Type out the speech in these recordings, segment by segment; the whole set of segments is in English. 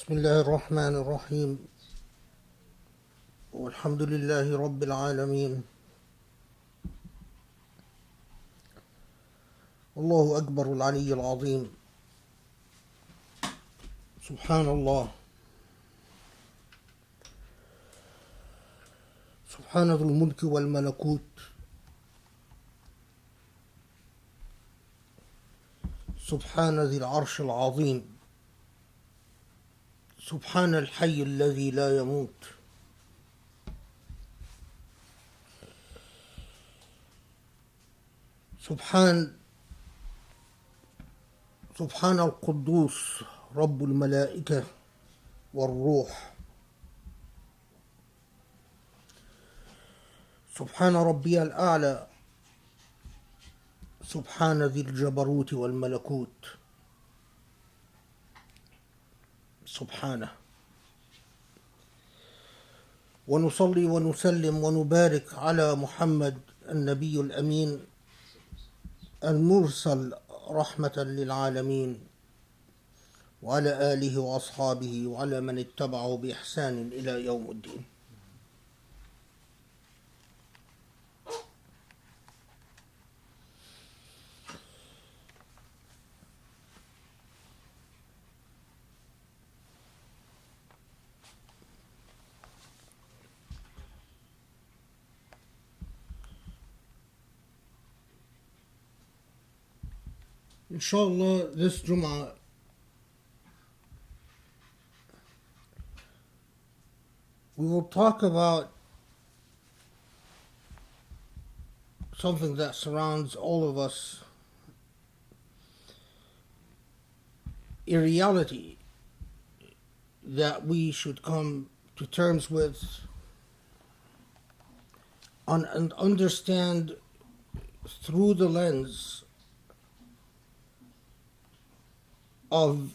بسم الله الرحمن الرحيم والحمد لله رب العالمين. الله أكبر العلي العظيم. سبحان الله، سبحان ذو الملك والملكوت، سبحان ذي العرش العظيم، سبحان الحي الذي لا يموت، سبحان القدوس رب الملائكة والروح، سبحان ربي الأعلى، سبحان ذي الجبروت والملكوت، سبحانه. ونصلي ونسلم ونبارك على محمد النبي الأمين المرسل رحمة للعالمين، وعلى آله وأصحابه وعلى من اتبعه بإحسان إلى يوم الدين. Inshallah, this Jum'ah we will talk about something that surrounds all of us, a reality that we should come to terms with and understand through the lens of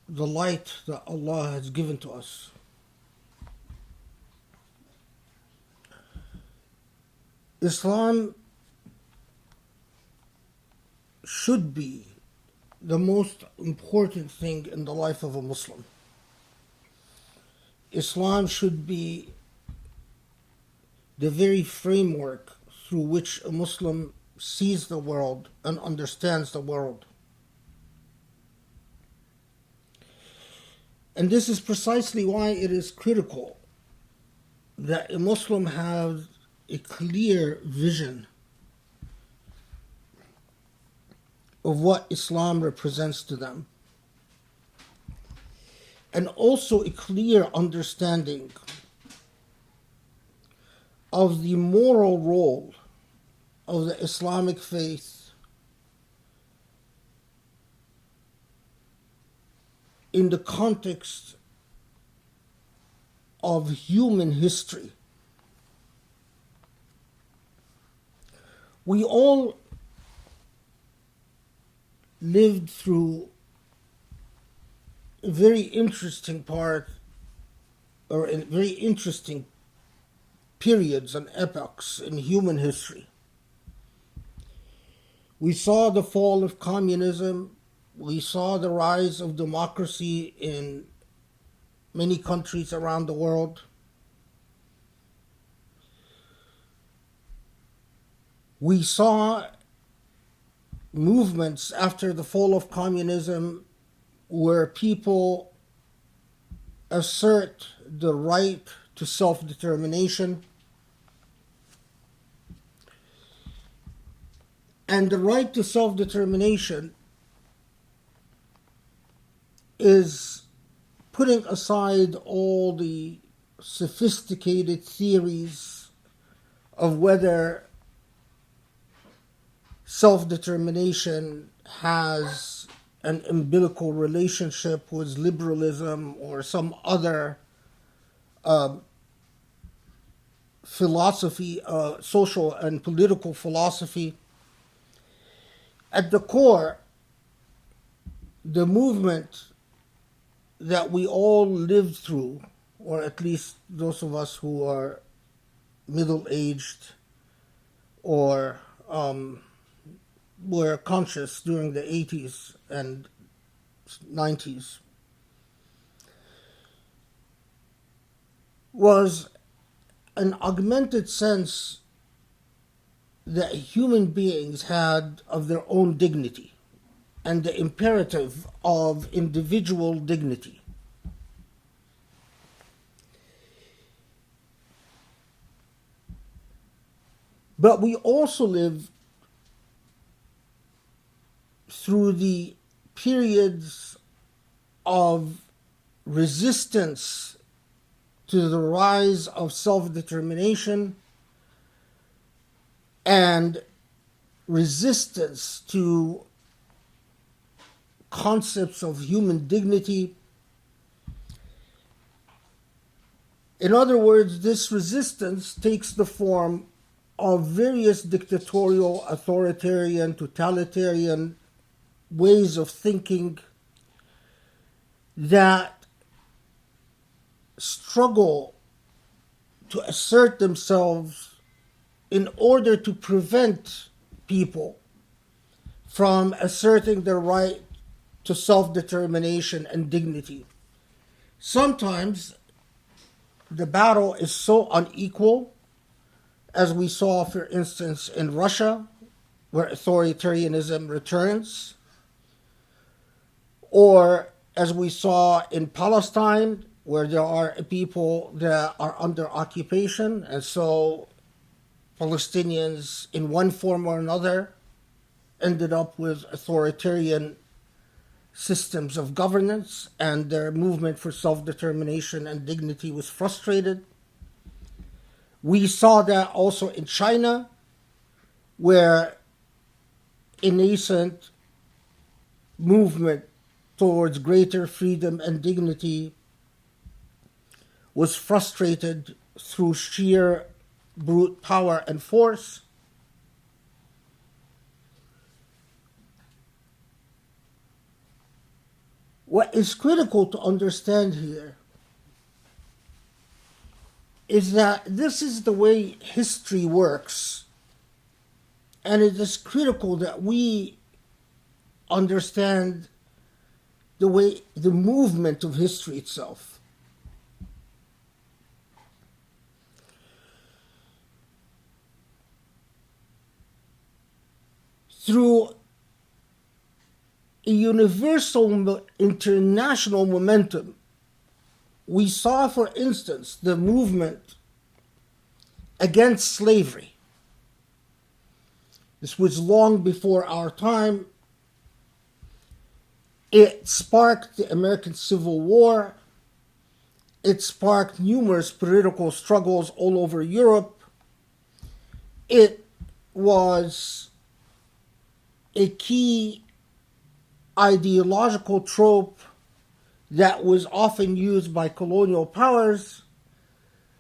the light that Allah has given to us. Islam should be the most important thing in the life of a Muslim. Islam should be the very framework through which a Muslim sees the world and understands the world. And this is precisely why it is critical that a Muslim have a clear vision of what Islam represents to them, and also a clear understanding of the moral role of the Islamic faith in the context of human history. We all lived through a very interesting very interesting periods and epochs in human history. We saw the fall of communism. We saw the rise of democracy in many countries around the world. We saw movements after the fall of communism where people assert the right to self-determination. And the right to self-determination is putting aside all the sophisticated theories of whether self-determination has an umbilical relationship with liberalism or some other philosophy, social and political philosophy. At the core, the movement that we all lived through, or at least those of us who are middle-aged or were conscious during the 80s and 90s, was an augmented sense that human beings had of their own dignity and the imperative of individual dignity. But we also live through the periods of resistance to the rise of self-determination and resistance to concepts of human dignity. In other words, this resistance takes the form of various dictatorial, authoritarian, totalitarian ways of thinking that struggle to assert themselves in order to prevent people from asserting their right to self-determination and dignity. Sometimes the battle is so unequal, as we saw, for instance, in Russia, where authoritarianism returns, or as we saw in Palestine, where there are people that are under occupation, and so Palestinians, in one form or another, ended up with authoritarian systems of governance, and their movement for self-determination and dignity was frustrated. We saw that also in China, where a nascent movement towards greater freedom and dignity was frustrated through sheer brute power and force. What is critical to understand here is that this is the way history works, and it is critical that we understand the movement of history itself. Through a universal international momentum, we saw, for instance, the movement against slavery. This was long before our time. It sparked the American Civil War. It sparked numerous political struggles all over Europe. It was a key ideological trope that was often used by colonial powers.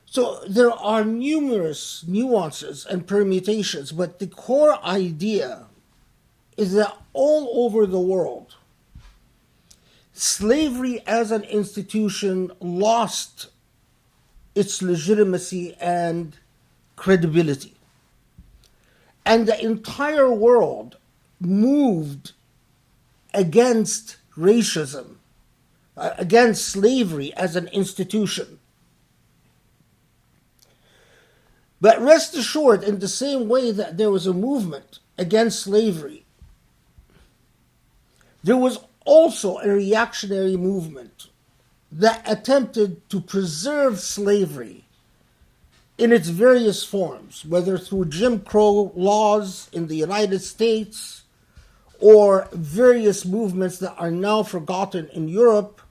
So there are numerous nuances and permutations, but the core idea is that all over the world, slavery as an institution lost its legitimacy and credibility. And the entire world moved against racism, against slavery as an institution. But rest assured, in the same way that there was a movement against slavery, there was also a reactionary movement that attempted to preserve slavery in its various forms, whether through Jim Crow laws in the United States or various movements that are now forgotten in Europe,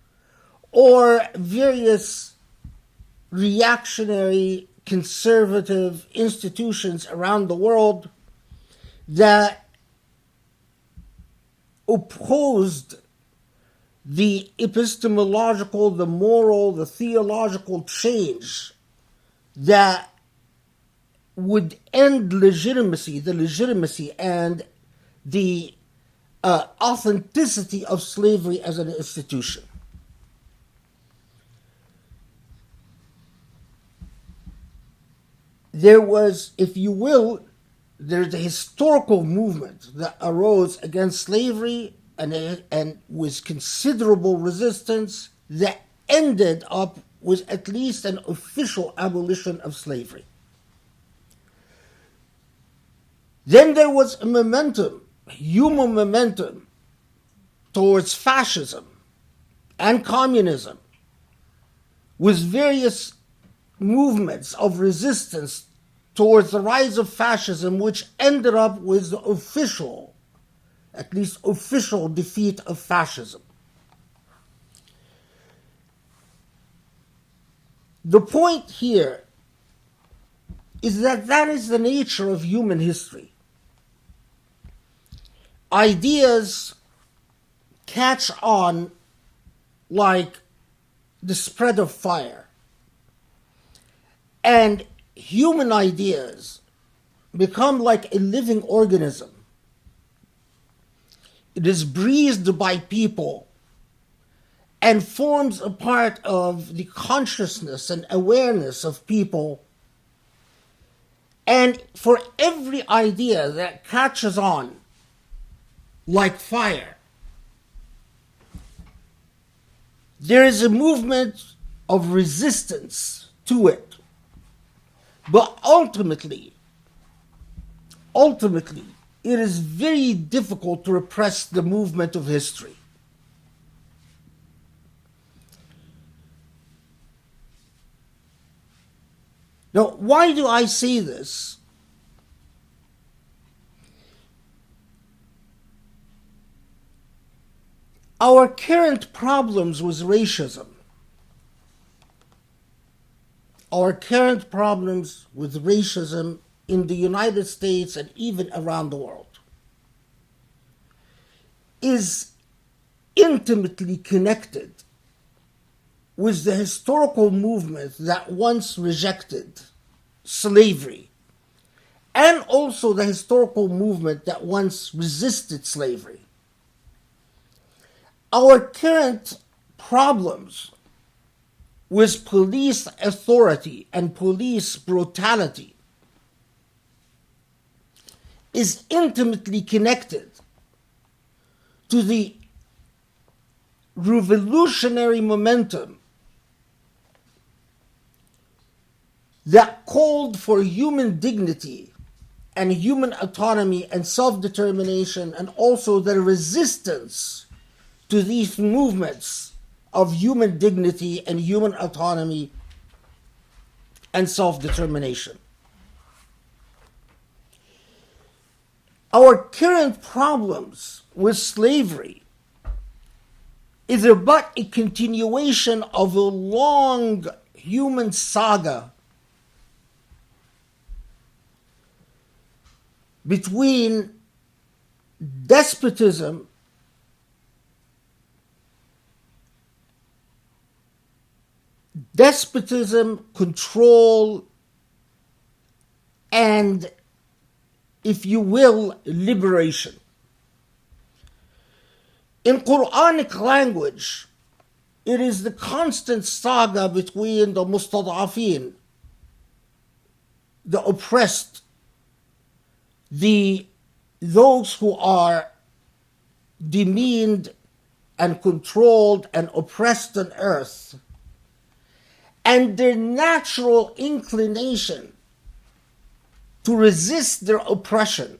or various reactionary conservative institutions around the world that opposed the epistemological, the moral, the theological change that would end the legitimacy and the authenticity of slavery as an institution. There was, if you will, there's a historical movement that arose against slavery and with considerable resistance that ended up with at least an official abolition of slavery. Then there was a momentum, human momentum, towards fascism and communism, with various movements of resistance towards the rise of fascism, which ended up with the official, at least official, defeat of fascism. The point here is that that is the nature of human history. Ideas catch on like the spread of fire. And human ideas become like a living organism. It is breathed by people and forms a part of the consciousness and awareness of people. And for every idea that catches on like fire, there is a movement of resistance to it. But ultimately, it is very difficult to repress the movement of history. Now, why do I say this? Our current problems with racism, in the United States and even around the world, is intimately connected with the historical movement that once rejected slavery, and also the historical movement that once resisted slavery. Our current problems with police authority and police brutality is intimately connected to the revolutionary momentum that called for human dignity and human autonomy and self-determination, and also the resistance to these movements of human dignity and human autonomy and self-determination. Our current problems with slavery is but a continuation of a long human saga between despotism control, and, if you will, liberation. In Quranic language, it is the constant saga between the mustad'afin, the oppressed, those who are demeaned and controlled and oppressed on earth, and their natural inclination to resist their oppression,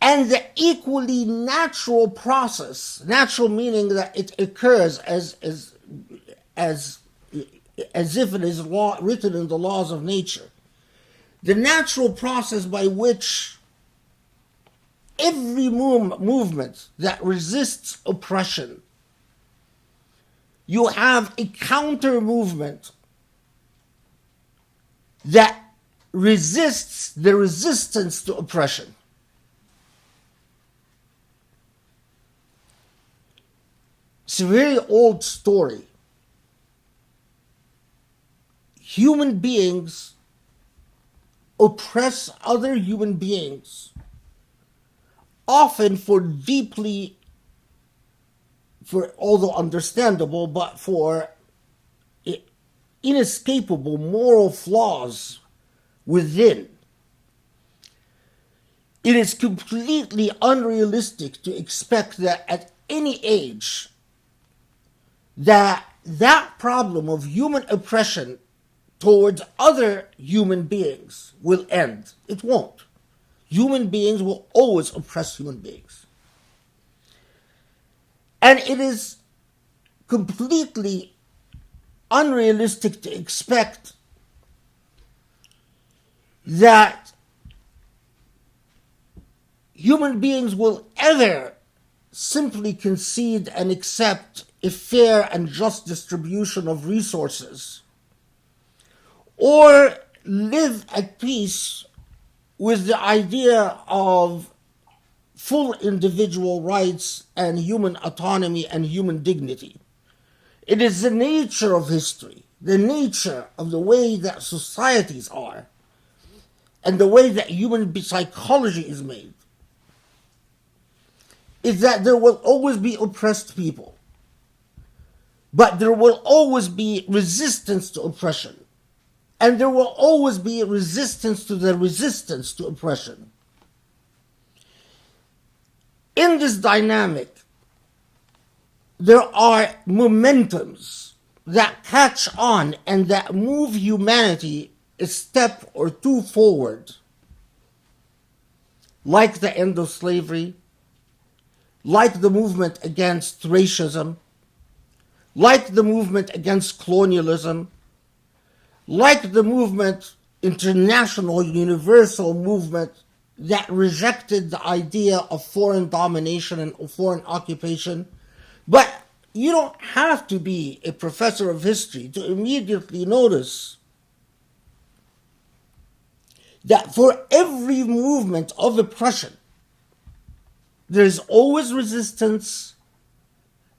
and the equally natural process, natural meaning that it occurs as if it is written in the laws of nature, the natural process by which every movement that resists oppression, you have a counter movement that resists the resistance to oppression. It's a very old story. Human beings oppress other human beings, often although understandable, but for inescapable moral flaws within. It is completely unrealistic to expect that at any age that that problem of human oppression towards other human beings will end. It won't. Human beings will always oppress human beings. And it is completely unrealistic to expect that human beings will ever simply concede and accept a fair and just distribution of resources, or live at peace with the idea of full individual rights and human autonomy and human dignity. It is the nature of history, the nature of the way that societies are, and the way that human psychology is made, is that there will always be oppressed people, but there will always be resistance to oppression, and there will always be resistance to the resistance to oppression. In this dynamic, there are momentums that catch on and that move humanity a step or two forward, like the end of slavery, like the movement against racism, like the movement against colonialism, like the movement, international, universal movement that rejected the idea of foreign domination and foreign occupation. But you don't have to be a professor of history to immediately notice that for every movement of oppression, there is always resistance,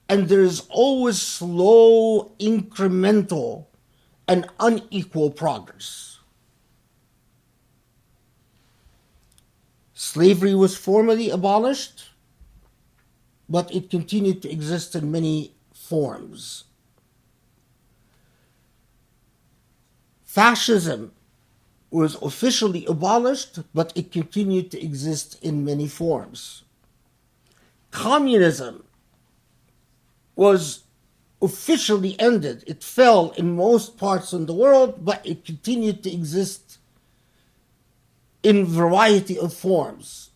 and there is always slow, incremental, and unequal progress. Slavery was formally abolished, but it continued to exist in many forms. Fascism was officially abolished, but it continued to exist in many forms. Communism was officially ended. It fell in most parts of the world, but it continued to exist in a variety of forms.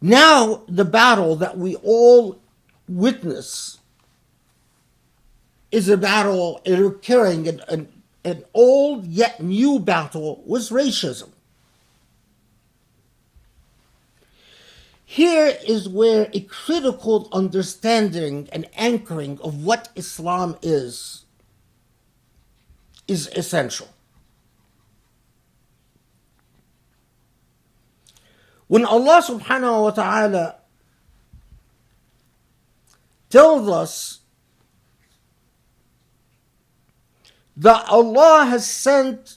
Now, the battle that we all witness is a battle, a recurring, an old yet new battle with racism. Here is where a critical understanding and anchoring of what Islam is essential. When Allah subhanahu wa ta'ala tells us that Allah has sent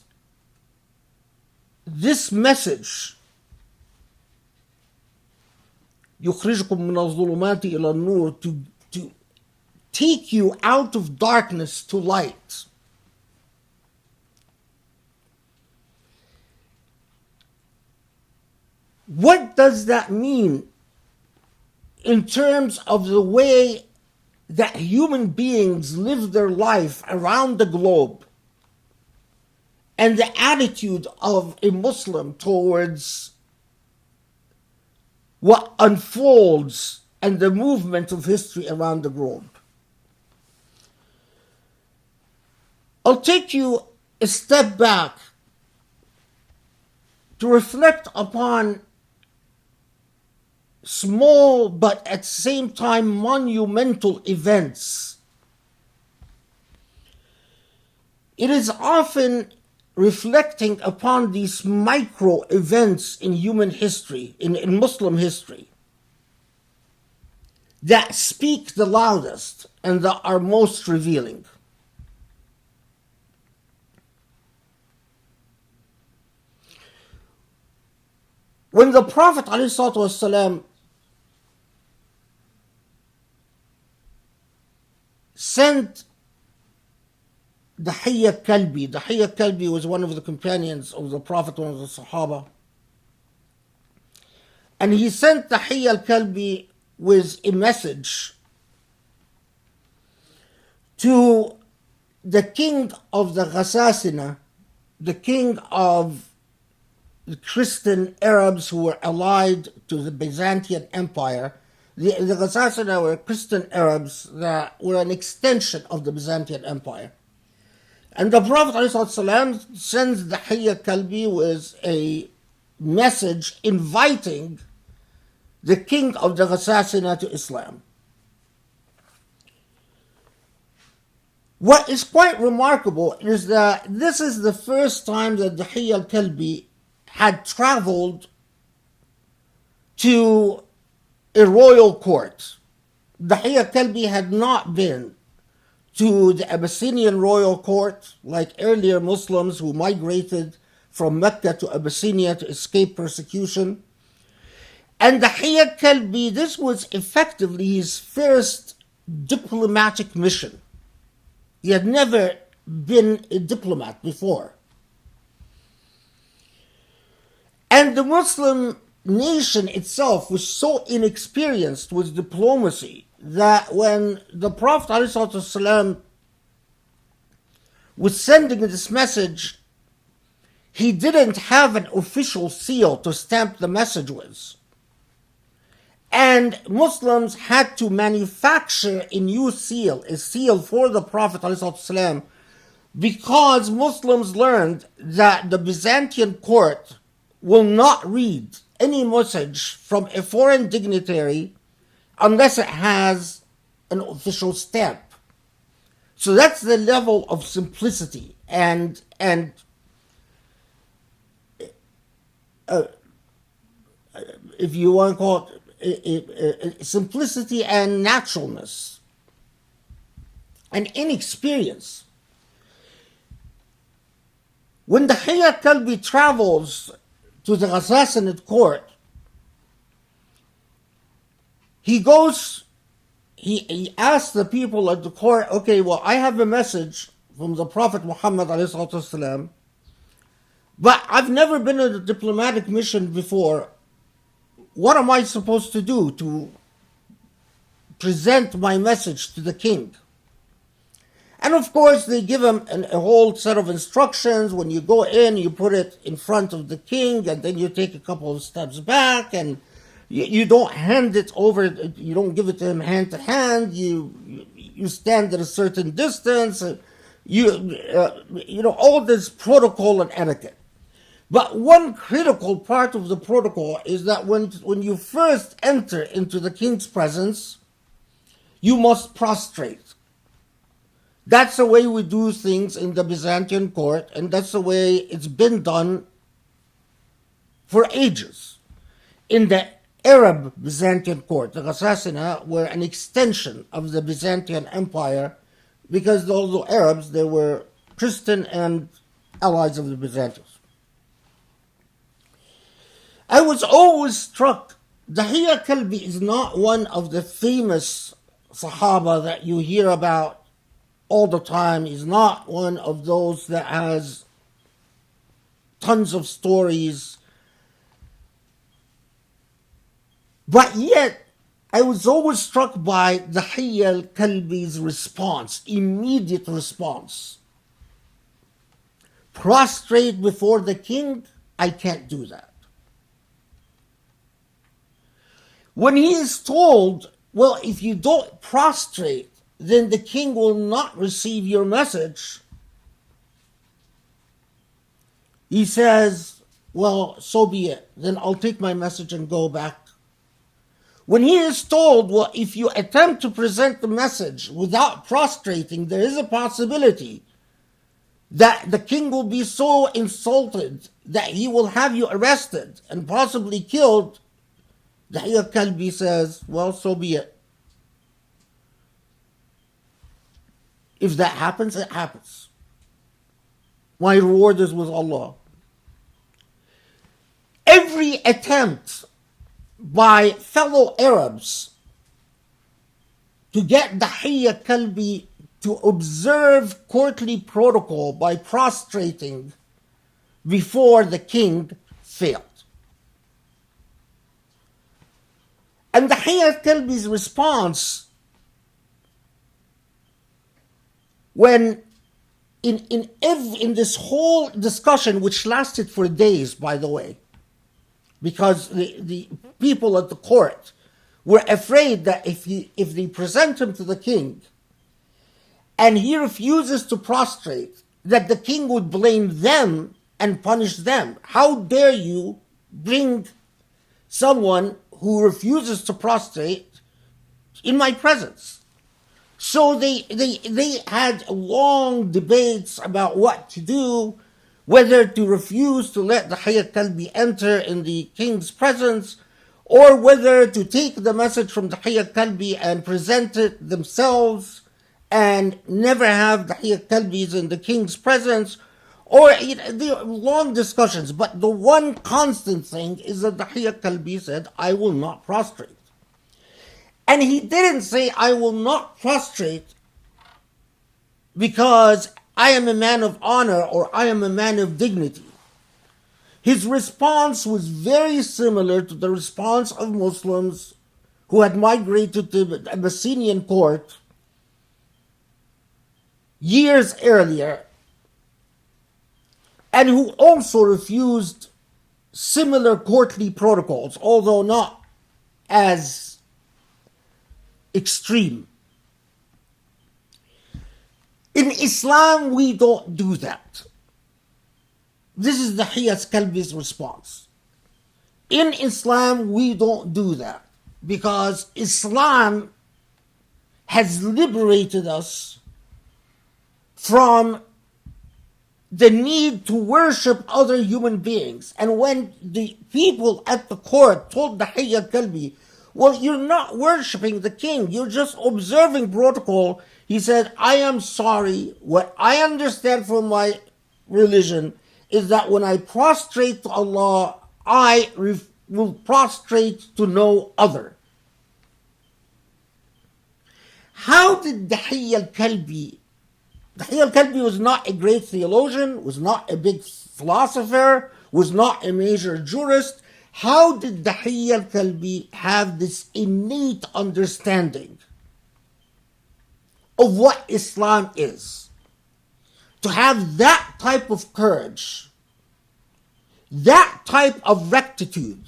this message, يخرجكم من الظلمات إلى النور, to take you out of darkness to light. What does that mean in terms of the way that human beings live their life around the globe, and the attitude of a Muslim towards what unfolds and the movement of history around the globe? I'll take you a step back to reflect upon small but at the same time monumental events. It is often reflecting upon these micro events in human history, in Muslim history, that speak the loudest and that are most revealing. When the Prophet ﷺ sent Dahiyya Kalbi. Dahiyya Kalbi was one of the companions of the Prophet, one of the Sahaba. And he sent Dahiyya Kalbi with a message to the king of the Ghasasina, the king of the Christian Arabs who were allied to the Byzantine Empire. The Ghasasina were Christian Arabs that were an extension of the Byzantine Empire. And the Prophet ﷺ sends the Dihya Kalbi with a message inviting the king of the Ghasasina to Islam. What is quite remarkable is that this is the first time that Dihya Kalbi had traveled to a royal court. Dihya Kalbi had not been to the Abyssinian royal court like earlier Muslims who migrated from Mecca to Abyssinia to escape persecution. And Dihya Kalbi, this was effectively his first diplomatic mission. He had never been a diplomat before. And the Muslim nation itself was so inexperienced with diplomacy that when the Prophet ﷺ was sending this message, he didn't have an official seal to stamp the message with. And Muslims had to manufacture a new seal, a seal for the Prophet ﷺ, because Muslims learned that the Byzantine court will not read any message from a foreign dignitary unless it has an official stamp. So that's the level of simplicity and if you want to call it simplicity and naturalness and inexperience. When the Dihya Kalbi travels to the Ghassanid court, he asks the people at the court, okay, well, I have a message from the Prophet Muhammad ﷺ, but I've never been on a diplomatic mission before. What am I supposed to do to present my message to the king? And of course, they give him a whole set of instructions. When you go in, you put it in front of the king, and then you take a couple of steps back, and you don't hand it over, you don't give it to him hand to hand, you stand at a certain distance, all this protocol and etiquette. But one critical part of the protocol is that when you first enter into the king's presence, you must prostrate. That's the way we do things in the Byzantine court, and that's the way it's been done for ages. In the Arab Byzantine court, the Ghasasina were an extension of the Byzantine Empire because although Arabs, they were Christian and allies of the Byzantines. I was always struck, Dihya Kalbi is not one of the famous Sahaba that you hear about all the time. He's not one of those that has tons of stories. But yet, I was always struck by Dihya Kalbi's response, immediate response. Prostrate before the king? I can't do that. When he is told, well, if you don't prostrate, then the king will not receive your message, he says, well, so be it. Then I'll take my message and go back. When he is told, well, if you attempt to present the message without prostrating, there is a possibility that the king will be so insulted that he will have you arrested and possibly killed, Dihya Kalbi says, well, so be it. If that happens, it happens. My reward is with Allah. Every attempt by fellow Arabs to get Dihya Kalbi to observe courtly protocol by prostrating before the king failed. And the Hayat Kalbi's response, when in this whole discussion, which lasted for days, by the way, because the people at the court were afraid that if they present him to the king and he refuses to prostrate, that the king would blame them and punish them. How dare you bring someone who refuses to prostrate in my presence? So they had long debates about what to do, whether to refuse to let the Hayat Kalbi enter in the king's presence, or whether to take the message from the Hayat Kalbi and present it themselves and never have the Hayat Kalbis in the king's presence. Or there are long discussions, but the one constant thing is that the Hayat Kalbi said, I will not prostrate. And he didn't say, I will not prostrate because I am a man of honor or I am a man of dignity. His response was very similar to the response of Muslims who had migrated to the Abyssinian court years earlier and who also refused similar courtly protocols, although not as extreme. In Islam, we don't do that. This is the Hayat Kalbi's response. In Islam, we don't do that because Islam has liberated us from the need to worship other human beings. And when the people at the court told the Hayat Kalbi, well, you're not worshiping the king, you're just observing protocol, he said, I am sorry. What I understand from my religion is that when I prostrate to Allah, I will prostrate to no other. How did Dahiyya al-Kalbi? Dahiyya al-Kalbi was not a great theologian, was not a big philosopher, was not a major jurist. How did Dahiyya al-Kalbi have this innate understanding of what Islam is? To have that type of courage, that type of rectitude,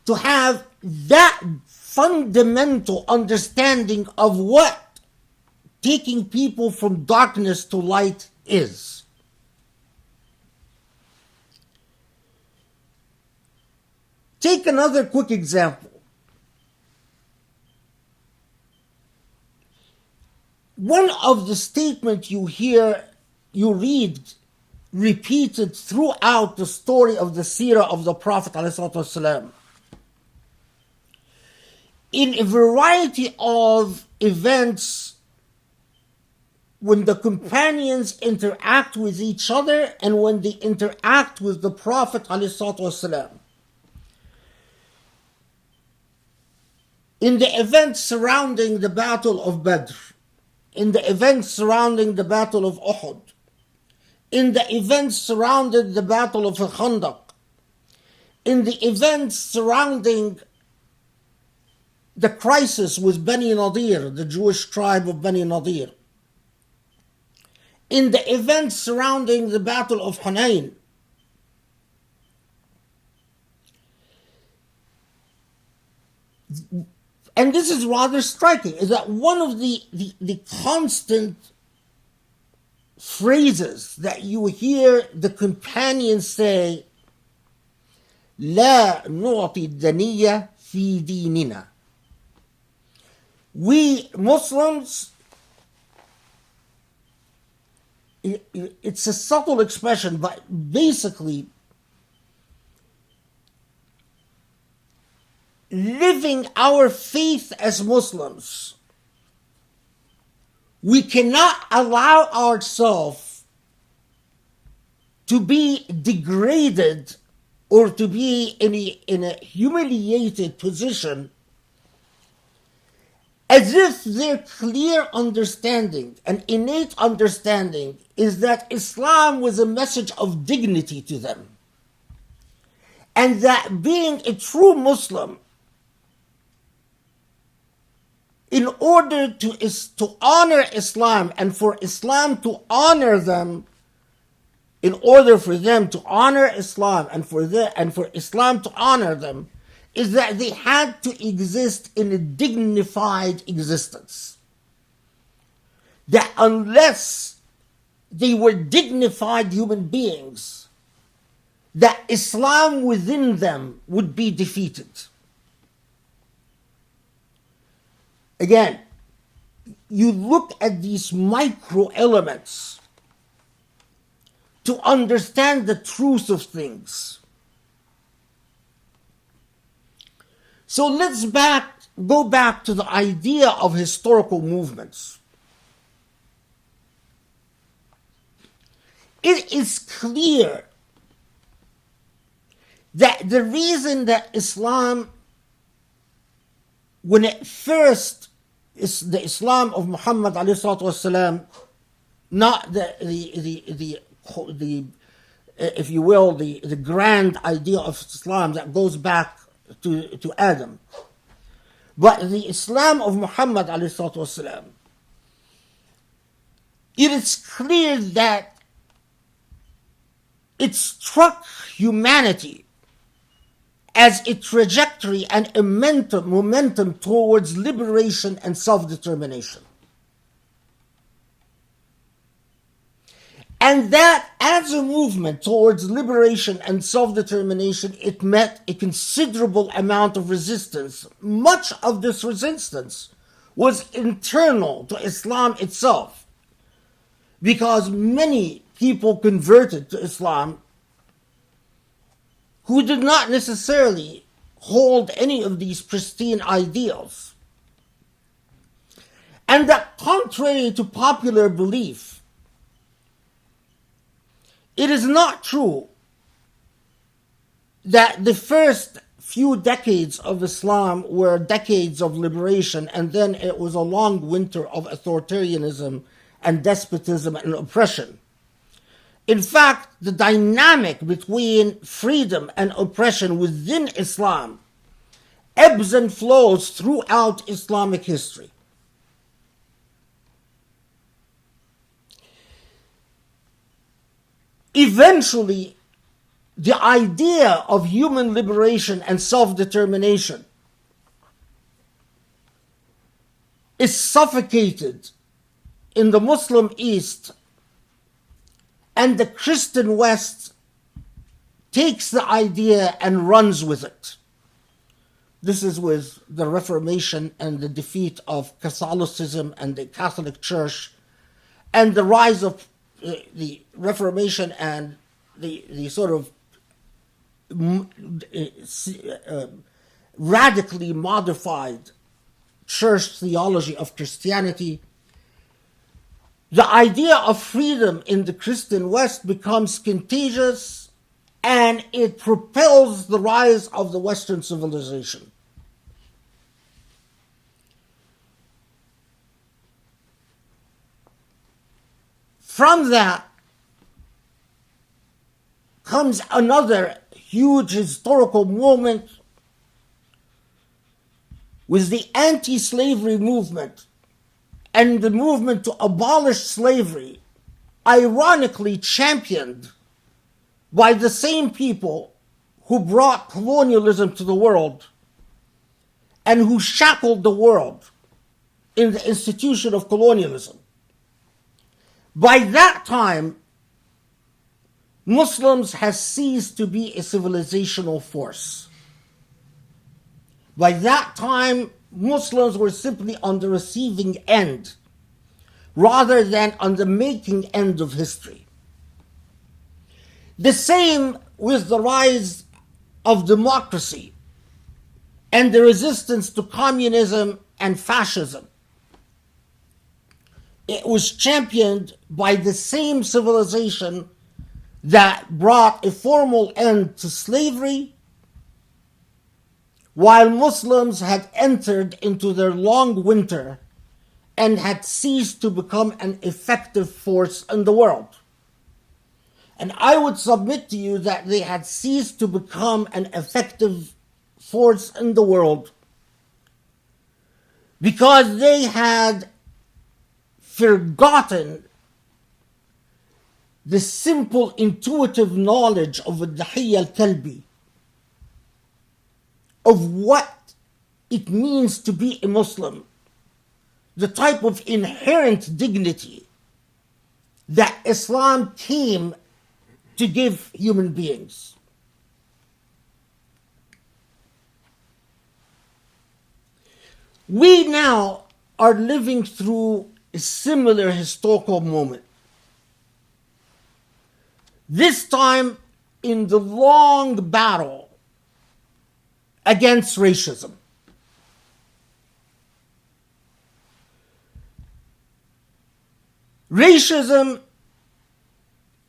to have that fundamental understanding of what taking people from darkness to light is. Take another quick example. One of the statements you read repeated throughout the story of the seerah of the Prophet ﷺ, in a variety of events when the companions interact with each other and when they interact with the Prophet ﷺ. In the events surrounding the Battle of Badr, in the events surrounding the Battle of Uhud, in the events surrounding the Battle of Khandaq, in the events surrounding the crisis with Bani Nadir, the Jewish tribe of Bani Nadir, in the events surrounding the Battle of Hunayn, and this is rather striking, is that one of the constant phrases that you hear the companions say, لا نعطي الدنية في ديننا. We Muslims, it's a subtle expression, but basically living our faith as Muslims, we cannot allow ourselves to be degraded or to be in a humiliated position, as if their clear understanding and innate understanding is that Islam was a message of dignity to them. And that being a true Muslim, in order to honor Islam and for Islam to honor them, in order for them to honor Islam and for Islam to honor them, is that they had to exist in a dignified existence. That unless they were dignified human beings, that Islam within them would be defeated. Again, you look at these micro elements to understand the truth of things. So let's go back to the idea of historical movements. It is clear that the reason that Islam, when it first is the Islam of Muhammad ﷺ, not the if you will, the grand idea of Islam that goes back to Adam, but the Islam of Muhammad ﷺ, it is clear that it struck humanity as a trajectory and a momentum towards liberation and self-determination. And that, as a movement towards liberation and self-determination, it met a considerable amount of resistance. Much of this resistance was internal to Islam itself, because many people converted to Islam who did not necessarily hold any of these pristine ideals. And that, contrary to popular belief, it is not true that the first few decades of Islam were decades of liberation, and then it was a long winter of authoritarianism and despotism and oppression. In fact, the dynamic between freedom and oppression within Islam ebbs and flows throughout Islamic history. Eventually, the idea of human liberation and self-determination is suffocated in the Muslim East, and the Christian West takes the idea and runs with it. This is with the Reformation and the defeat of Catholicism and the Catholic Church, and the rise of the Reformation and the sort of radically modified church theology of Christianity. The idea of freedom in the Christian West becomes contagious, and it propels the rise of the Western civilization. From that comes another huge historical moment with the anti-slavery movement and the movement to abolish slavery, ironically championed by the same people who brought colonialism to the world and who shackled the world in the institution of colonialism. By that time, Muslims has ceased to be a civilizational force. By that time, Muslims were simply on the receiving end rather than on the making end of history. The same with the rise of democracy and the resistance to communism and fascism. It was championed by the same civilization that brought a formal end to slavery, while Muslims had entered into their long winter and had ceased to become an effective force in the world. And I would submit to you that they had ceased to become an effective force in the world because they had forgotten the simple intuitive knowledge of الضحية الكلبي, of what it means to be a Muslim, the type of inherent dignity that Islam came to give human beings. We now are living through a similar historical moment. This time in the long battle against racism. Racism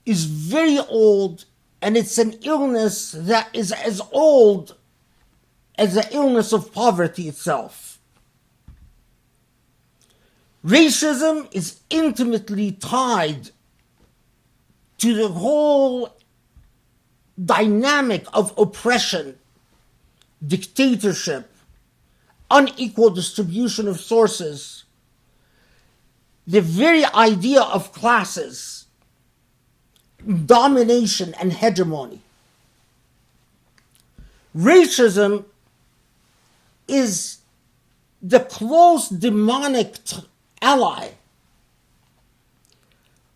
is very old, and it's an illness that is as old as the illness of poverty itself. Racism is intimately tied to the whole dynamic of oppression, dictatorship, unequal distribution of sources, the very idea of classes, domination and hegemony. Racism is the close demonic ally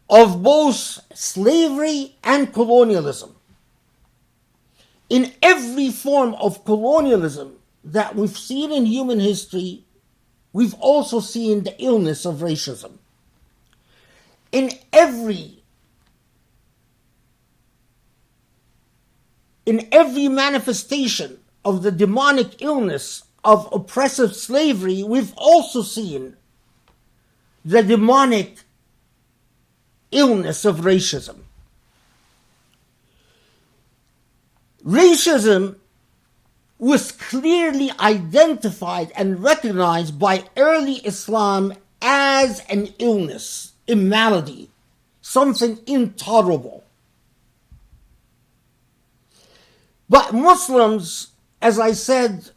of both slavery and colonialism. In every form of colonialism that we've seen in human history, we've also seen the illness of racism. In every manifestation of the demonic illness of oppressive slavery, we've also seen the demonic illness of racism. Racism was clearly identified and recognized by early Islam as an illness, a malady, something intolerable. But Muslims, as I said,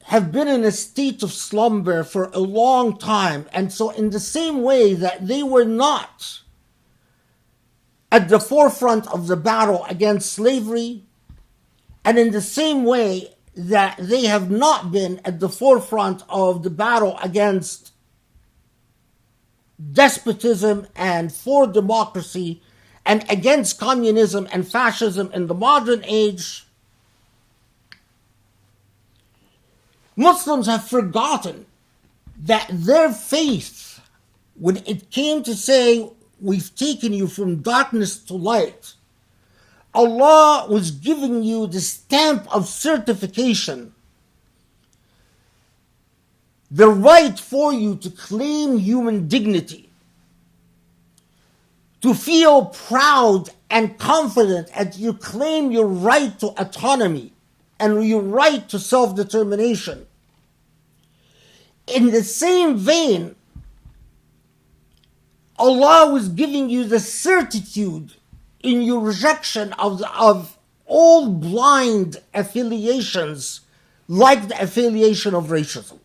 have been in a state of slumber for a long time. And so in the same way that they were not at the forefront of the battle against slavery, and in the same way that they have not been at the forefront of the battle against despotism and for democracy and against communism and fascism in the modern age, Muslims have forgotten that their faith, when it came to say, we've taken you from darkness to light, Allah was giving you the stamp of certification, the right for you to claim human dignity, to feel proud and confident as you claim your right to autonomy and your right to self-determination. In the same vein, Allah was giving you the certitude in your rejection of all blind affiliations like the affiliation of racism.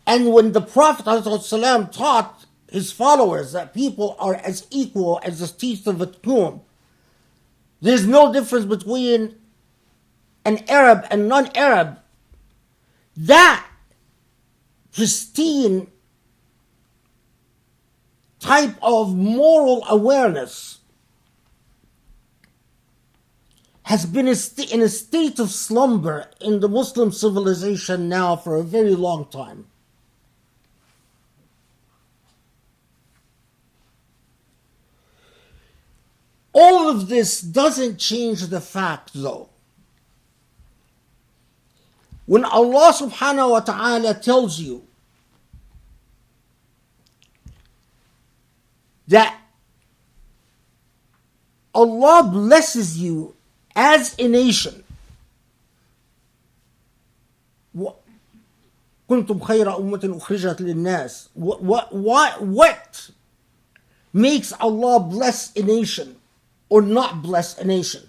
And when the Prophet ﷺ taught his followers that people are as equal as the teeth of a comb, there's no difference between an Arab and non-Arab, that pristine type of moral awareness has been in a state of slumber in the Muslim civilization now for a very long time. All of this doesn't change the fact, though. When Allah subhanahu wa ta'ala tells you that Allah blesses you as a nation, كنتم خير أمة أخرجت للناس, what makes Allah bless a nation or not bless a nation.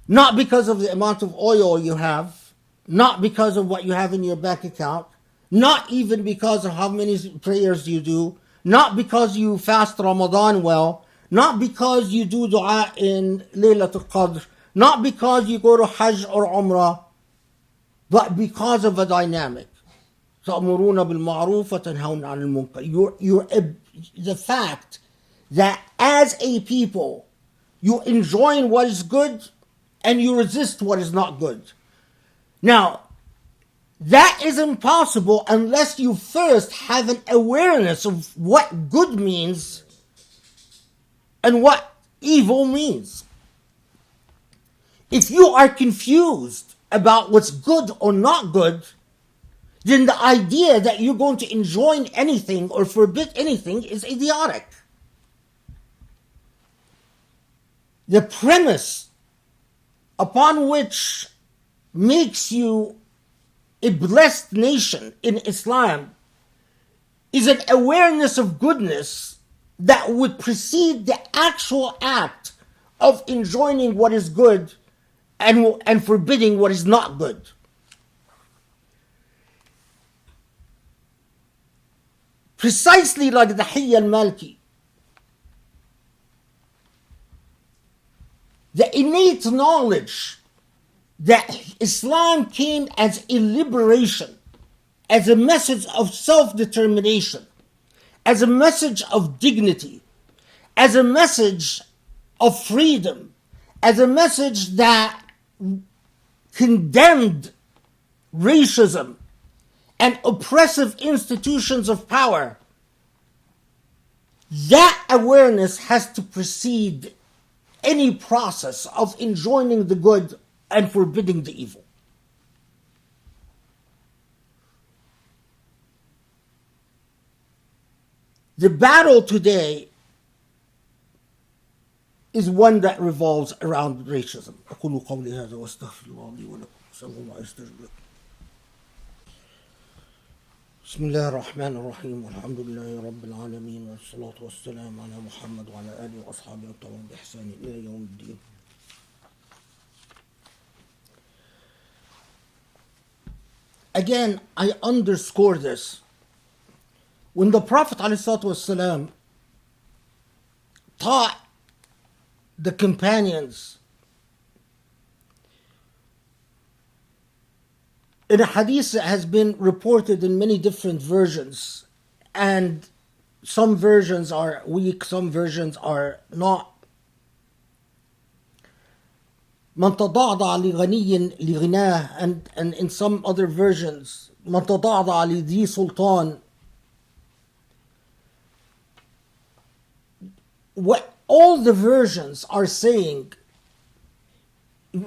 Not because of the amount of oil you have, not because of what you have in your bank account, not even because of how many prayers you do, not because you fast Ramadan well, not because you do dua in Laylatul Qadr, not because you go to Hajj or Umrah, but because of a dynamic. تأمرون بالمعروف وتنهون عن المنكر. The fact that as a people you enjoy what is good and you resist what is not good. Now, that is impossible unless you first have an awareness of what good means and what evil means. If you are confused about what's good or not good, then the idea that you're going to enjoin anything or forbid anything is idiotic. The premise upon which makes you a blessed nation in Islam is an awareness of goodness that would precede the actual act of enjoining what is good and forbidding what is not good. Precisely like the Hayy al-Malki, the innate knowledge that Islam came as a liberation, as a message of self-determination, as a message of dignity, as a message of freedom, as a message that condemned racism and oppressive institutions of power. That awareness has to precede any process of enjoining the good and forbidding the evil. The battle today is one that revolves around racism. أقول قولي هذا وأستغفر الله لي ولكم. صلى الله عليه وسلم. بسم الله الرحمن الرحيم والحمد لله رب العالمين والصلاة والسلام على محمد وعلى آله وأصحابه والتابعين بإحسان إلى يوم الدين. Again, I underscore this. When the Prophet ﷺ taught the companions in a hadith that has been reported in many different versions, and some versions are weak, some versions are not. من تضاضع لغني لغناه, and in some other versions من تضاضع لذي سلطان. What all the versions are saying,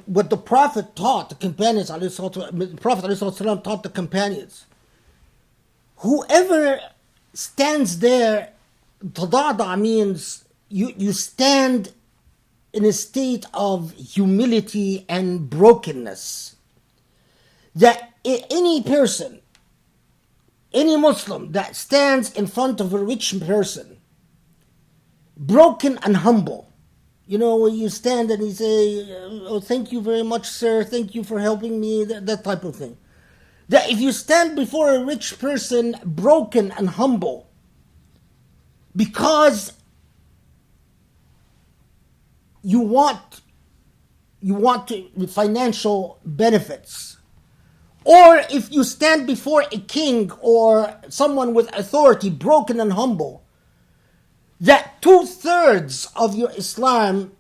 what the Prophet taught the companions, the Prophet ﷺ taught the companions, whoever stands there, تضاضع means you stand in a state of humility and brokenness. That any person, any Muslim that stands in front of a rich person, broken and humble, you know, when you stand and you say, oh, thank you very much, sir, thank you for helping me, that type of thing. That if you stand before a rich person broken and humble, because you want financial benefits, or if you stand before a king or someone with authority broken and humble, that 2/3 of your Islam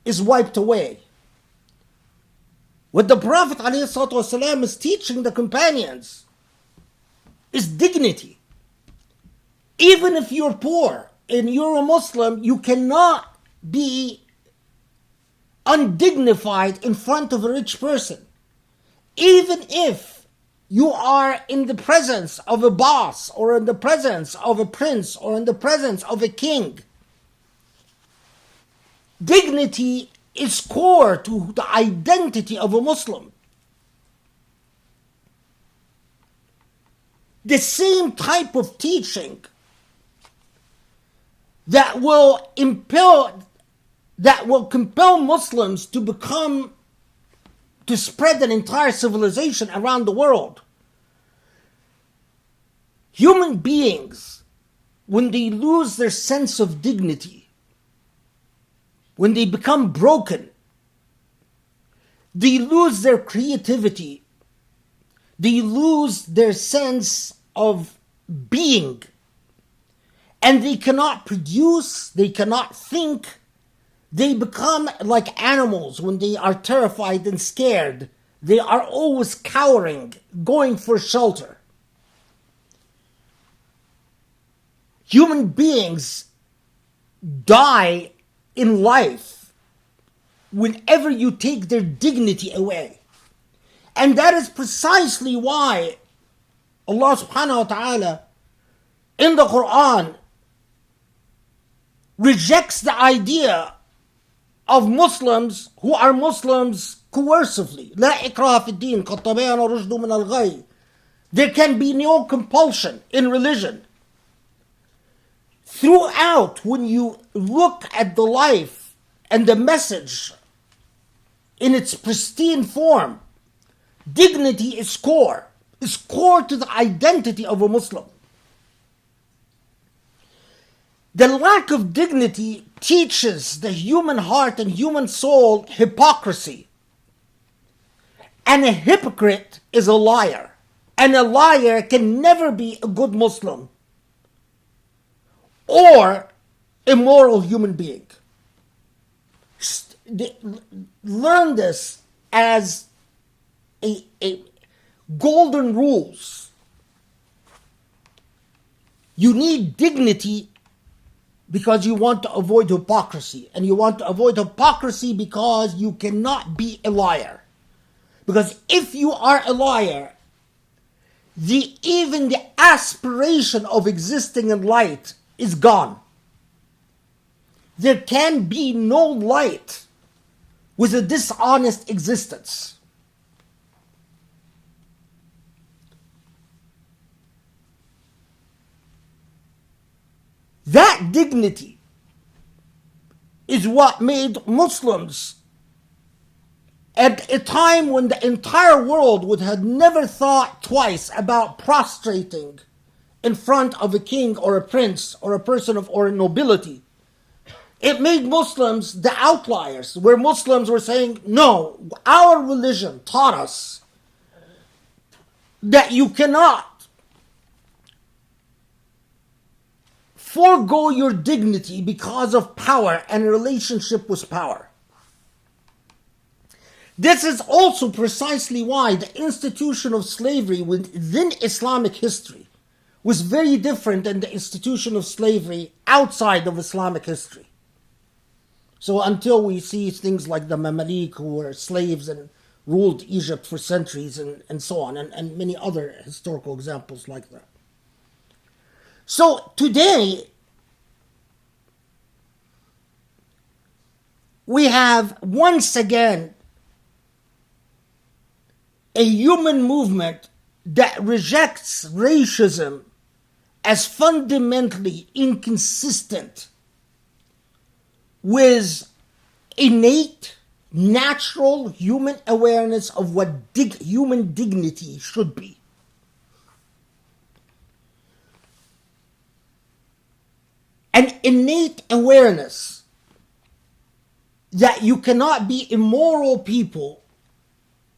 is wiped away. What the Prophet ﷺ is teaching the companions is dignity. Even if you're poor and you're a Muslim, you cannot be undignified in front of a rich person. Even if you are in the presence of a boss, or in the presence of a prince, or in the presence of a king. Dignity is core to the identity of a Muslim. The same type of teaching that will compel Muslims to spread an entire civilization around the world. Human beings, when they lose their sense of dignity, when they become broken, they lose their creativity, they lose their sense of being, and they cannot produce, they cannot think. They become like animals when they are terrified and scared. They are always cowering, going for shelter. Human beings die in life whenever you take their dignity away. And that is precisely why Allah subhanahu wa ta'ala in the Quran rejects the idea of Muslims who are Muslims coercively. لا إكراه في الدين قد تبين الرشد من الغي. There can be no compulsion in religion. Throughout, when you look at the life and the message in its pristine form, dignity is core to the identity of a Muslim. The lack of dignity teaches the human heart and human soul hypocrisy. And a hypocrite is a liar. And a liar can never be a good Muslim or a moral human being. Learn this as a golden rules. You need dignity because you want to avoid hypocrisy. And you want to avoid hypocrisy because you cannot be a liar. Because if you are a liar, even the aspiration of existing in light is gone. There can be no light with a dishonest existence. That dignity is what made Muslims, at a time when the entire world would have never thought twice about prostrating in front of a king or a prince or a person or a nobility, it made Muslims the outliers, where Muslims were saying, no, our religion taught us that you cannot forego your dignity because of power and relationship with power. This is also precisely why the institution of slavery within Islamic history was very different than the institution of slavery outside of Islamic history. So until we see things like the Mamalik, who were slaves and ruled Egypt for centuries and so on, and many other historical examples like that. So today, we have once again a human movement that rejects racism as fundamentally inconsistent with innate, natural human awareness of what human dignity should be. An innate awareness that you cannot be immoral people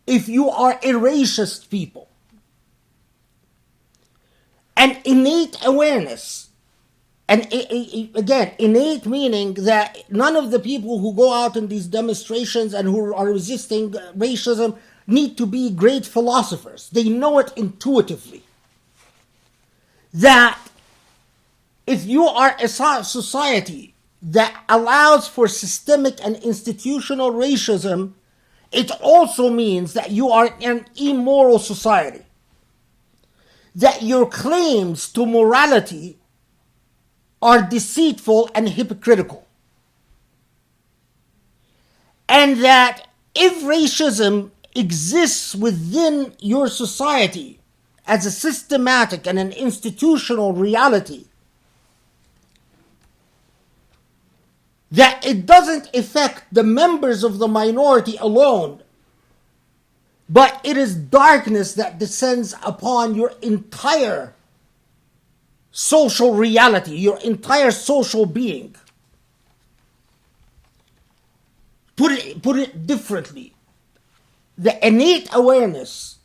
if you are a racist people. An innate awareness, and again, innate meaning that none of the people who go out in these demonstrations and who are resisting racism need to be great philosophers. They know it intuitively. That if you are a society that allows for systemic and institutional racism, it also means that you are an immoral society. That your claims to morality are deceitful and hypocritical. And that if racism exists within your society as a systematic and an institutional reality, that it doesn't affect the members of the minority alone, but it is darkness that descends upon your entire social reality, your entire social being. Put it differently. The innate awareness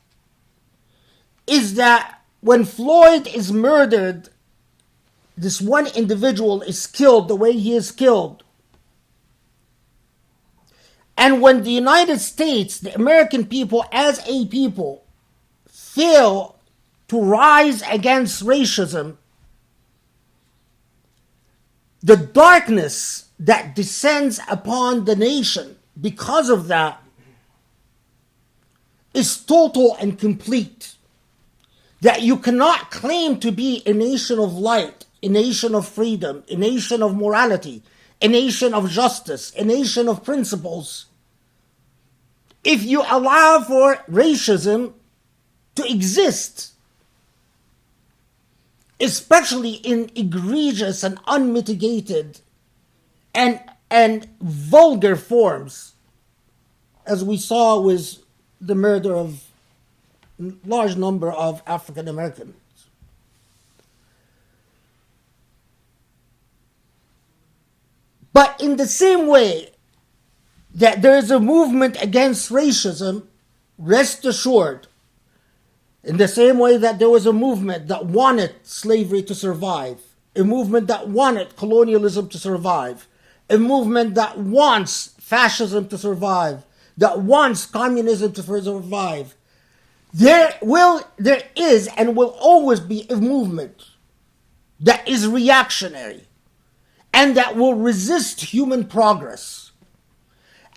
is that when Floyd is murdered, this one individual is killed the way he is killed. And when the United States, the American people as a people, fail to rise against racism, the darkness that descends upon the nation because of that is total and complete. That you cannot claim to be a nation of light, a nation of freedom, a nation of morality, a nation of justice, a nation of principles, if you allow for racism to exist, especially in egregious and unmitigated and vulgar forms, as we saw with the murder of a large number of African Americans. But in the same way that there is a movement against racism, rest assured, in the same way that there was a movement that wanted slavery to survive, a movement that wanted colonialism to survive, a movement that wants fascism to survive, that wants communism to survive, there is and will always be a movement that is reactionary and that will resist human progress,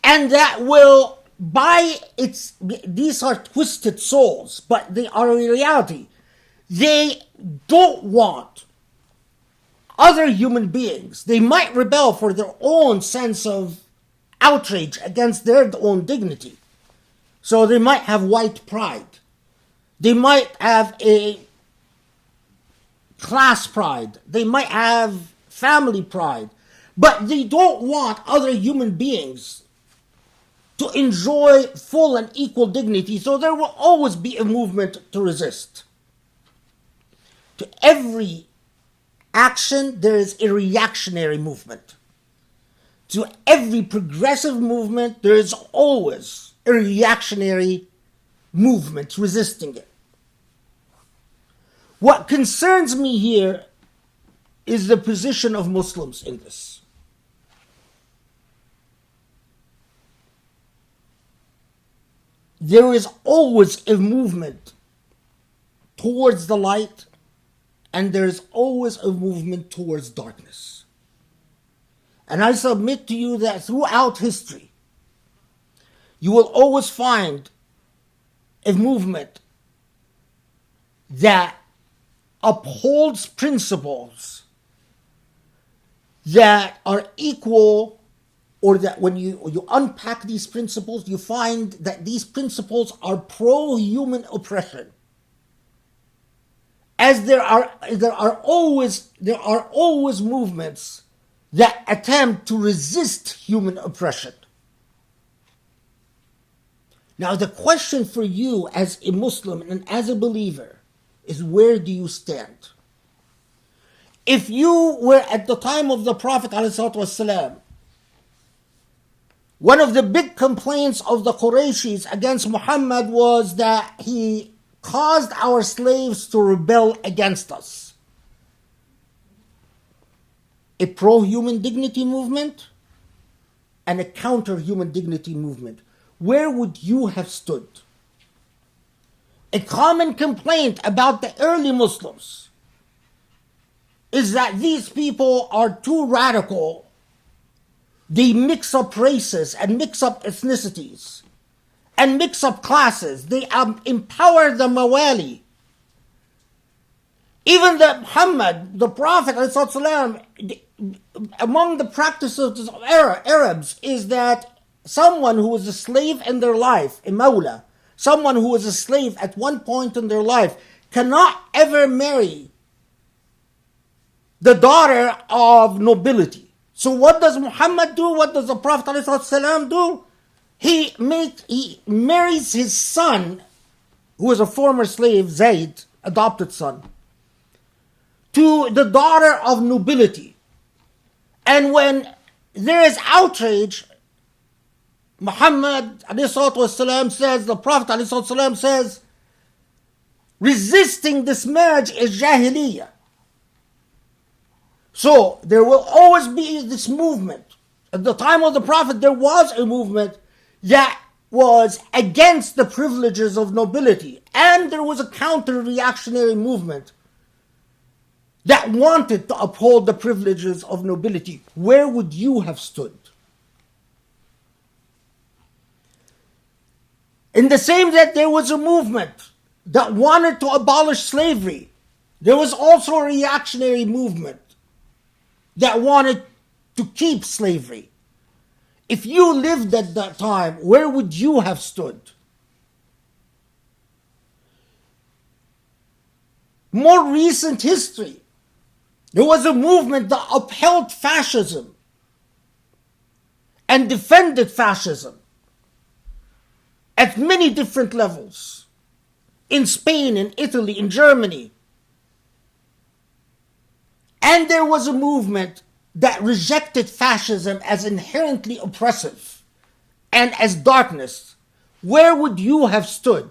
and that will, these are twisted souls, but they are a reality. They don't want other human beings. They might rebel for their own sense of outrage against their own dignity. So they might have white pride. They might have a class pride. They might have family pride. But they don't want other human beings to enjoy full and equal dignity. So there will always be a movement to resist. To every action, there is a reactionary movement. To every progressive movement, there is always a reactionary movement resisting it. What concerns me here is the position of Muslims in this. There is always a movement towards the light, and there is always a movement towards darkness. And I submit to you that throughout history, you will always find a movement that upholds principles that are equal, or that when you unpack these principles, you find that these principles are pro-human oppression. As there are always movements that attempt to resist human oppression. Now the question for you as a Muslim and as a believer is, where do you stand? If you were at the time of the Prophet ﷺ, one of the big complaints of the Qurayshis against Muhammad was that he caused our slaves to rebel against us. A pro-human dignity movement and a counter-human dignity movement. Where would you have stood? A common complaint about the early Muslims is that these people are too radical. They mix up races and mix up ethnicities and mix up classes. They empower the Mawali. Even the Muhammad, the Prophet, among the practices of Arabs is that someone who was a slave in their life, a Mawla, someone who was a slave at one point in their life, cannot ever marry the daughter of nobility. So what does Muhammad do? What does the Prophet ﷺ do? He marries his son, who is a former slave, Zayd, adopted son, to the daughter of nobility. And when there is outrage, Muhammad ﷺ says, the Prophet ﷺ says, resisting this marriage is jahiliyyah. So there will always be this movement. At the time of the Prophet, there was a movement that was against the privileges of nobility. And there was a counter-reactionary movement that wanted to uphold the privileges of nobility. Where would you have stood? In the same that there was a movement that wanted to abolish slavery, there was also a reactionary movement that wanted to keep slavery. If you lived at that time, where would you have stood? More recent history, there was a movement that upheld fascism and defended fascism at many different levels. In Spain, in Italy, in Germany. And there was a movement that rejected fascism as inherently oppressive and as darkness. Where would you have stood?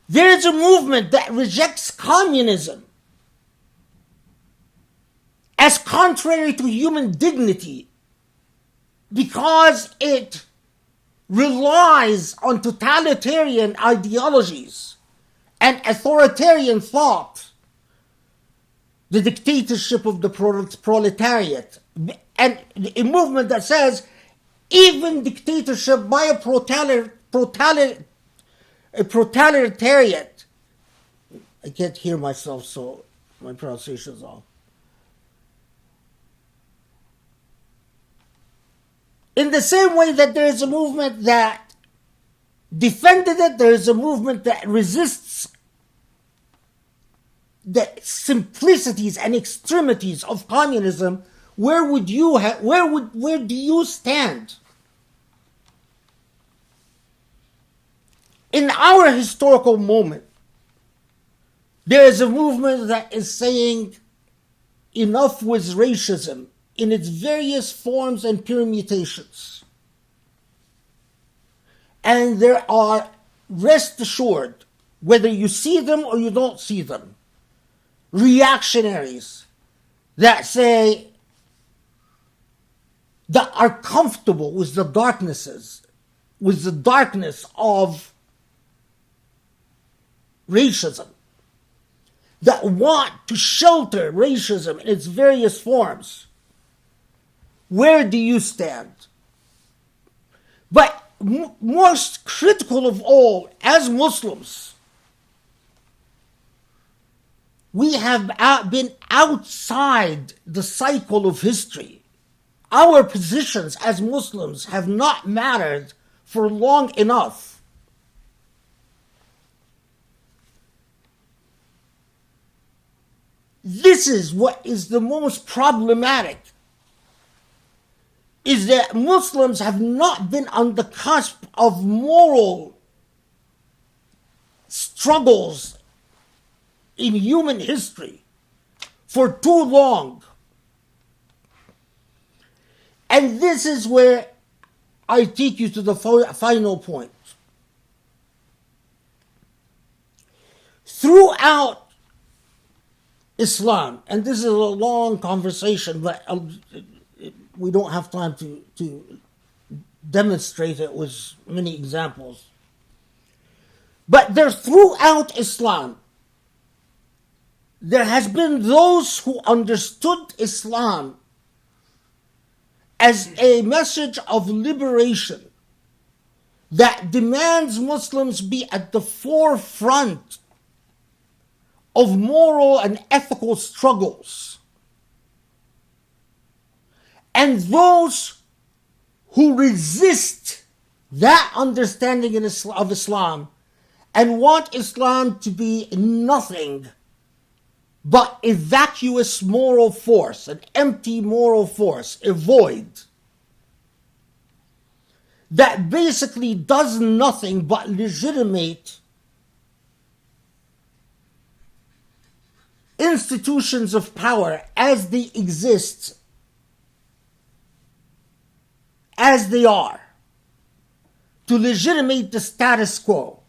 There is a movement that rejects communism as contrary to human dignity because it relies on totalitarian ideologies and authoritarian thought, the dictatorship of the proletariat, and a movement that says even dictatorship by a proletariat. I can't hear myself, so my pronunciation is off. In the same way that there is a movement that defended it, there is a movement that resists the simplicities and extremities of communism. Where do you stand? In our historical moment, there is a movement that is saying enough with racism in its various forms and permutations. And there are, rest assured, whether you see them or you don't see them, reactionaries that say, that are comfortable with the darkness of racism, that want to shelter racism in its various forms. Where do you stand? But most critical of all, as Muslims, we have been outside the cycle of history. Our positions as Muslims have not mattered for long enough. This is what is the most problematic, is that Muslims have not been on the cusp of moral struggles in human history for too long. And this is where I take you to the final point. Throughout Islam, and this is a long conversation, but we don't have time to demonstrate it with many examples. But throughout Islam, there has been those who understood Islam as a message of liberation that demands Muslims be at the forefront of moral and ethical struggles. And those who resist that understanding of Islam and want Islam to be nothing but a vacuous moral force, an empty moral force, a void that basically does nothing but legitimate institutions of power as they exist, as they are, to legitimate the status quo.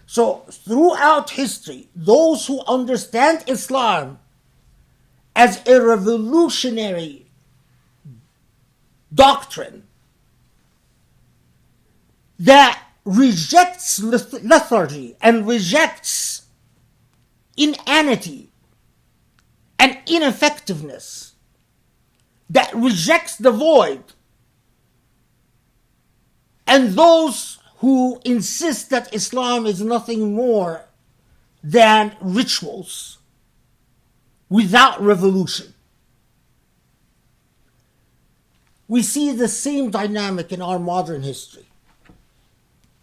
So throughout history, those who understand Islam as a revolutionary doctrine that rejects lethargy and rejects inanity and ineffectiveness, that rejects the void, and those who insist that Islam is nothing more than rituals without revolution. We see the same dynamic in our modern history.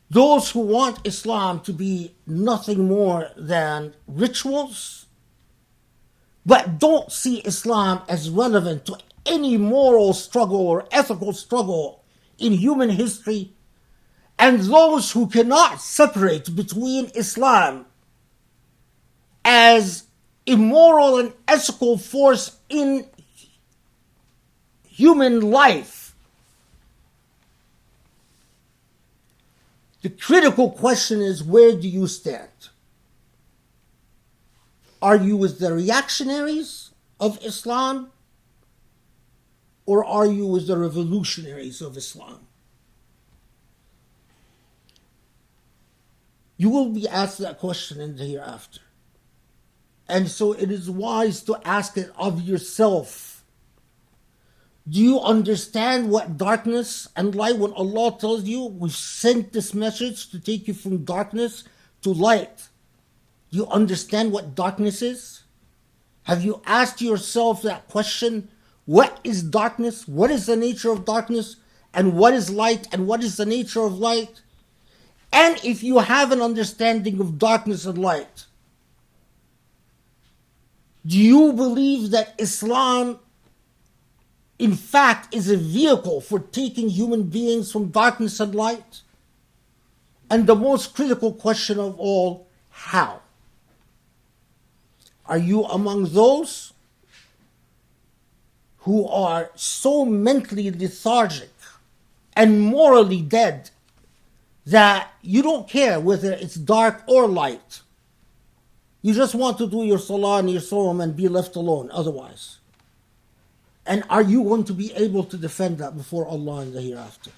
Those who want Islam to be nothing more than rituals, but don't see Islam as relevant to any moral struggle or ethical struggle in human history, and those who cannot separate between Islam as a moral and ethical force in human life. The critical question is, where do you stand? Are you with the reactionaries of Islam, or are you with the revolutionaries of Islam? You will be asked that question in the hereafter. And so it is wise to ask it of yourself. Do you understand what darkness and light, when Allah tells you, we've sent this message to take you from darkness to light? Do you understand what darkness is? Have you asked yourself that question? What is darkness? What is the nature of darkness? And what is light? And what is the nature of light? And if you have an understanding of darkness and light, do you believe that Islam, in fact, is a vehicle for taking human beings from darkness and light? And the most critical question of all, how? Are you among those who are so mentally lethargic and morally dead that you don't care whether it's dark or light? You just want to do your salah and your sawm and be left alone otherwise. And are you going to be able to defend that before Allah in the hereafter?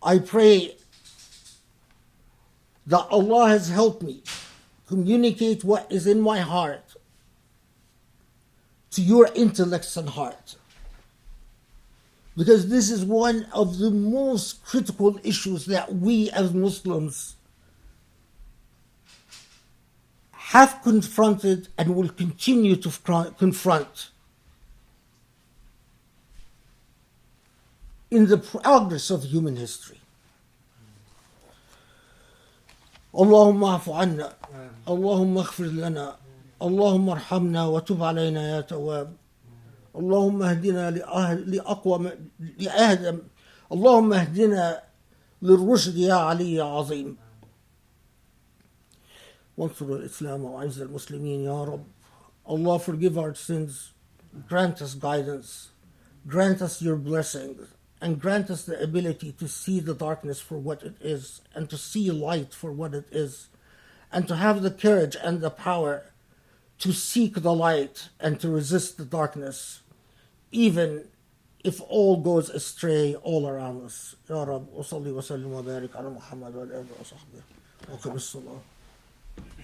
I pray that Allah has helped me communicate what is in my heart to your intellects and heart. Because this is one of the most critical issues that we as Muslims have confronted and will continue to confront in the progress of human history. Allahumma afu anna, Allahumma aghfir lana, Allahumma arhamna wa tub alayna ya tawwab. اللهم اهدنا لأقوى لأهدم اللهم اهدنا للرشد يا علي يا عظيم وانصر الإسلام وأعز المسلمين يا رب. Allah, forgive our sins, grant us guidance, grant us your blessings, and grant us the ability to see the darkness for what it is, and to see light for what it is, and to have the courage and the power to seek the light and to resist the darkness, even if all goes astray all around us. Ya Rab, wa salli wa sallim wa barik ala Muhammad wa alihi wa sahbihi. Wa qim as-salah.